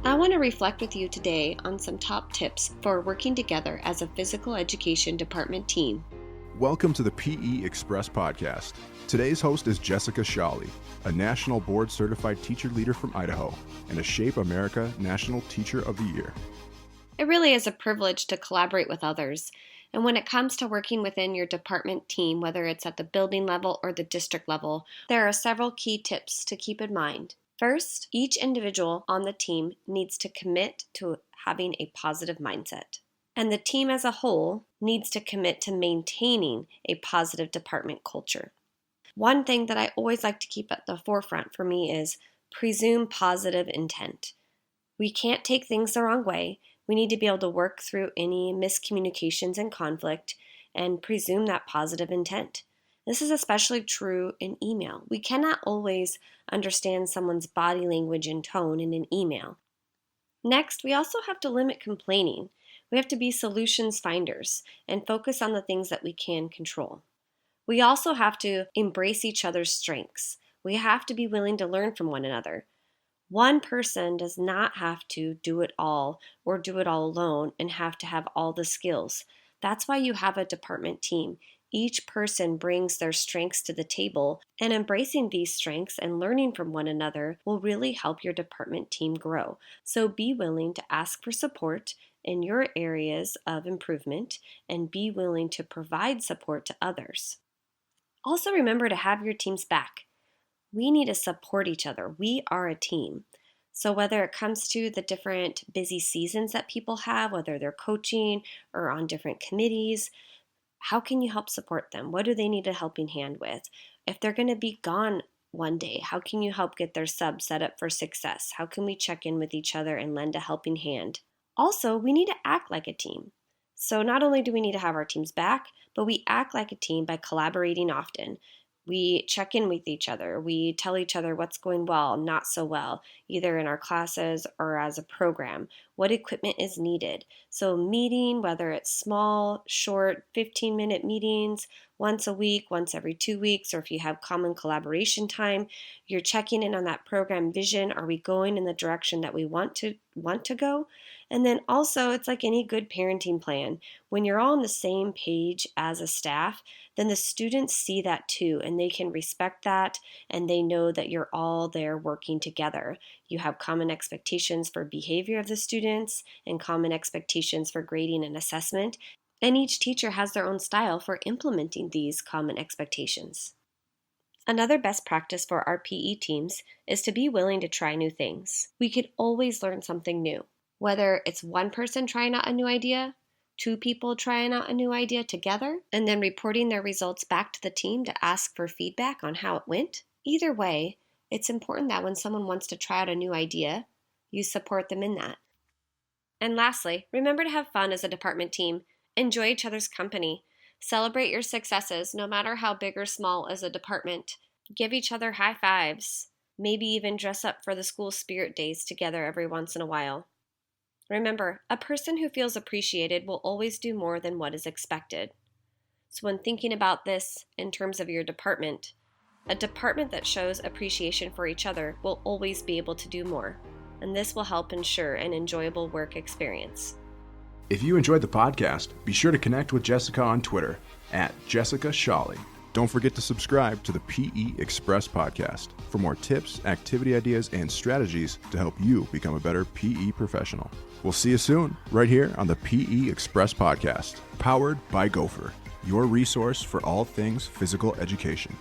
I want to reflect with you today on some top tips for working together as a physical education department team. Welcome to the PE Express podcast. Today's host is Jessica Shawley, a National Board Certified Teacher Leader from Idaho and a Shape America National Teacher of the Year. It really is a privilege to collaborate with others. And when it comes to working within your department team, whether it's at the building level or the district level, there are several key tips to keep in mind. First, each individual on the team needs to commit to having a positive mindset. And the team as a whole needs to commit to maintaining a positive department culture. One thing that I always like to keep at the forefront for me is presume positive intent. We can't take things the wrong way. We need to be able to work through any miscommunications and conflict and presume that positive intent. This is especially true in email. We cannot always understand someone's body language and tone in an email. Next, we also have to limit complaining. We have to be solutions finders and focus on the things that we can control. We also have to embrace each other's strengths. We have to be willing to learn from one another. One person does not have to do it all or do it all alone and have to have all the skills. That's why you have a department team. Each person brings their strengths to the table, and embracing these strengths and learning from one another will really help your department team grow. So be willing to ask for support in your areas of improvement and be willing to provide support to others. Also remember to have your team's back. We need to support each other. We are a team. So whether it comes to the different busy seasons that people have, whether they're coaching or on different committees, how can you help support them? What do they need a helping hand with? If they're going to be gone one day, how can you help get their sub set up for success? How can we check in with each other and lend a helping hand? Also, we need to act like a team. So not only do we need to have our teams back, but we act like a team by collaborating often. We check in with each other. We tell each other what's going well, not so well, either in our classes or as a program, what equipment is needed. So meeting, whether it's small, short, 15-minute meetings, once a week, once every 2 weeks, or if you have common collaboration time, you're checking in on that program vision. Are we going in the direction that we want to go? And then also, it's like any good parenting plan. When you're all on the same page as a staff, then the students see that too, and they can respect that, and they know that you're all there working together. You have common expectations for behavior of the students and common expectations for grading and assessment, and each teacher has their own style for implementing these common expectations. Another best practice for our PE teams is to be willing to try new things. We could always learn something new. Whether it's one person trying out a new idea, two people trying out a new idea together, and then reporting their results back to the team to ask for feedback on how it went. Either way, it's important that when someone wants to try out a new idea, you support them in that. And lastly, remember to have fun as a department team. Enjoy each other's company. Celebrate your successes, no matter how big or small as a department. Give each other high fives. Maybe even dress up for the school spirit days together every once in a while. Remember, a person who feels appreciated will always do more than what is expected. So when thinking about this in terms of your department, a department that shows appreciation for each other will always be able to do more, and this will help ensure an enjoyable work experience. If you enjoyed the podcast, be sure to connect with Jessica on Twitter at Jessica Shawley. Don't forget to subscribe to the PE Express podcast for more tips, activity ideas, and strategies to help you become a better PE professional. We'll see you soon, right here on the PE Express podcast, powered by Gopher, your resource for all things physical education.